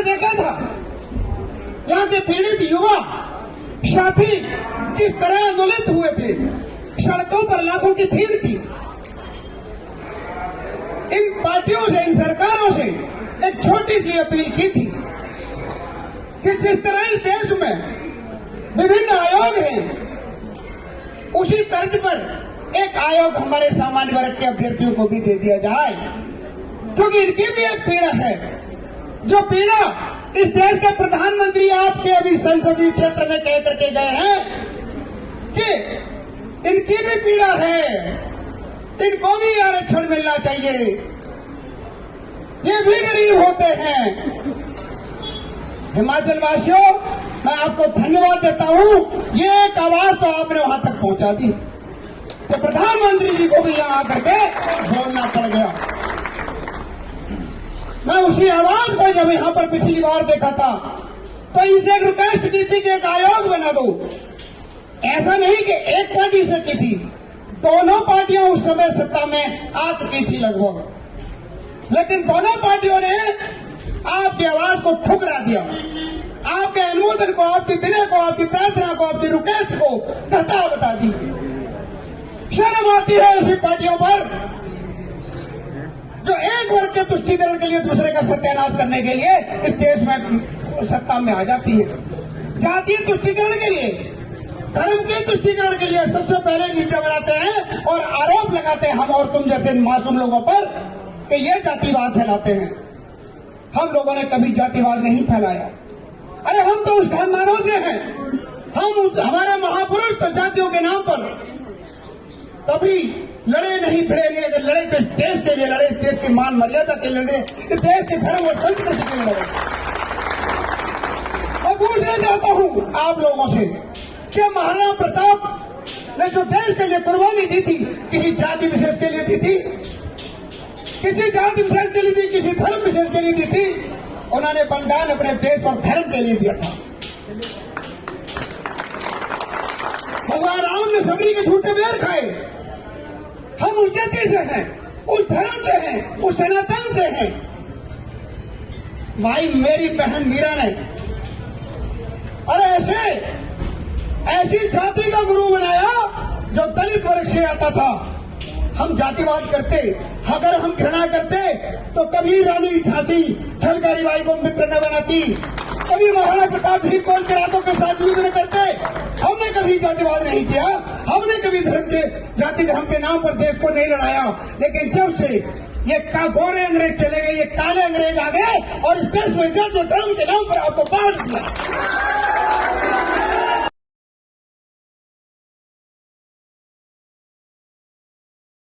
देखा था यहाँ के पीड़ित युवा साथी किस तरह आंदोलित हुए थे, सड़कों पर लाखों की भीड़ थी। इन पार्टियों से, इन सरकारों से एक छोटी सी अपील की थी कि जिस तरह इस देश में विभिन्न आयोग हैं, उसी तर्ज पर एक आयोग हमारे सामान्य वर्ग के अभ्यर्थियों को भी दे दिया जाए, क्योंकि इनकी भी एक पीड़ा है, जो पीड़ा इस देश के प्रधानमंत्री आपके अभी संसदीय क्षेत्र में कह करके गए हैं कि इनकी भी पीड़ा है, इनको भी आरक्षण मिलना चाहिए, ये भी गरीब होते हैं। हिमाचल वासियों, मैं आपको धन्यवाद देता हूं, ये एक आवाज तो आपने वहां तक पहुंचा दी, तो प्रधानमंत्री जी को भी यहां आकर के बोलना पड़ गया। मैं उसी आवाज को जब यहां पर पिछली बार देखा था तो इनसे एक रिक्वेस्ट की थी कि एक आयोग बना दो। ऐसा नहीं कि एक पार्टी से की थी, दोनों पार्टियां उस समय सत्ता में आ चुकी थी लगभग, लेकिन दोनों पार्टियों ने आपकी आवाज को ठुकरा दिया, आपके अनुमोदन को, आपके विनय को, आपकी प्रार्थना को, आपकी रिक्वेस्ट को धरता बता दी। शर्म आती है ऐसी पार्टियों पर जो एक वर्ग के तुष्टीकरण के लिए दूसरे का सत्यानाश करने के लिए इस देश में सत्ता में आ जाती है। जातीय तुष्टीकरण के लिए, धर्म के तुष्टीकरण के लिए सबसे पहले नीतियां बनाते हैं और आरोप लगाते हैं हम और तुम जैसे मासूम लोगों पर कि ये जातिवाद फैलाते हैं। हम लोगों ने कभी जातिवाद नहीं फैलाया। अरे हम तो उस खानदानों से हैं, हमारे महापुरुष तो जातियों के नाम पर कभी लड़े नहीं, भिड़े नहीं। अगर लड़े तो इस देश के लिए लड़े, इस देश की मान मर्यादा के लड़े, इस देश के धर्म और संस्कृति के लिए लड़े। मैं पूछना चाहता हूं आप लोगों से कि महाराणा प्रताप ने जो देश के लिए कुर्बानी दी थी, किसी जाति विशेष के लिए दी थी, किसी जाति विशेष के लिए दी, किसी धर्म विशेष के लिए दी थी? उन्होंने बलिदान अपने देश और धर्म के लिए दिया था। भगवान राम ने सबरी के झूठे बेर खाए। हम उस जाति से हैं, उस धर्म से हैं, उस सनातन से हैं। भाई मेरी बहन मीरा ने और ऐसी जाति का गुरु बनाया जो दलित वर्ग से आता था। हम जातिवाद करते, अगर हम घृणा करते तो कभी रानी झांसी झलकारी बाई को मित्र न बनाती, कभी महाराणा प्रताप जी को किरातों के साथ युद्ध न करते। हमने कभी जातिवाद नहीं किया, हमने कभी जाति धर्म के नाम पर देश को नहीं लड़ाया। लेकिन जब से ये गोरे अंग्रेज चले गए, ये काले अंग्रेज आ गए और इस देश में जाति धर्म के नाम पर आपको बांट दिया।